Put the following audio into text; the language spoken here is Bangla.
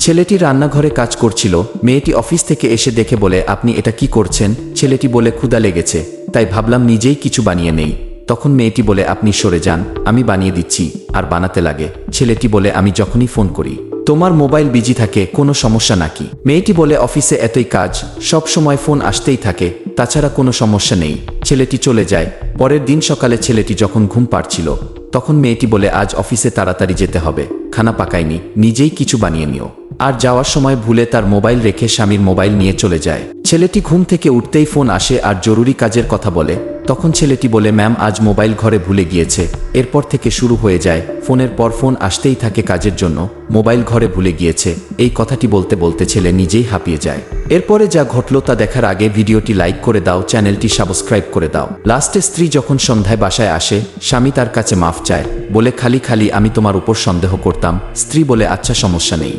ছেলেটি রান্নাঘরে কাজ করছিল। মেয়েটি অফিস থেকে এসে দেখে বলে, আপনি এটা কি করছেন? ছেলেটি বলে, ক্ষুধা লেগেছে, তাই ভাবলাম নিজেই কিছু বানিয়ে নেই। তখন মেয়েটি বলে, আপনি সরে যান, আমি বানিয়ে দিচ্ছি। আর বানাতে লাগে। ছেলেটি বলে, আমি যখনই ফোন করি তোমার মোবাইল বিজি থাকে, কোনো সমস্যা নাকি? মেয়েটি বলে, অফিসে এতই কাজ, সব সময় ফোন আসতেই থাকে, তাছাড়া কোনো সমস্যা নেই। ছেলেটি চলে যায়। পরের দিন সকালে ছেলেটি যখন ঘুম পাড়ছিল, তখন মেয়েটি বলে, আজ অফিসে তাড়াতাড়ি যেতে হবে, খানা পাকায়নি, নিজেই কিছু বানিয়ে নিও। আর যাওয়ার সময় ভুলে তার মোবাইল রেখে স্বামীর মোবাইল নিয়ে চলে যায়। ছেলেটি ঘুম থেকে উঠতেই ফোন আসে আর জরুরি কাজের কথা বলে। তখন ছেলেটি বলে, ম্যাম আজ মোবাইল ঘরে ভুলে গিয়েছে। এরপর থেকে শুরু হয়ে যায়, ফোনের পর ফোন আসতেই থাকে কাজের জন্য। মোবাইল ঘরে ভুলে গিয়েছে, এই কথাটি বলতে বলতে ছেলে নিজেই হাঁপিয়ে যায়। এরপরে যা ঘটলো তা দেখার আগে ভিডিওটি লাইক করে দাও, চ্যানেলটি সাবস্ক্রাইব করে দাও। লাস্টে স্ত্রী যখন সন্ধ্যায় বাসায় আসে, স্বামী তার কাছে মাফ চায়, বলে, খালি খালি আমি তোমার উপর সন্দেহ করতাম। স্ত্রী বলে, আচ্ছা সমস্যা নেই।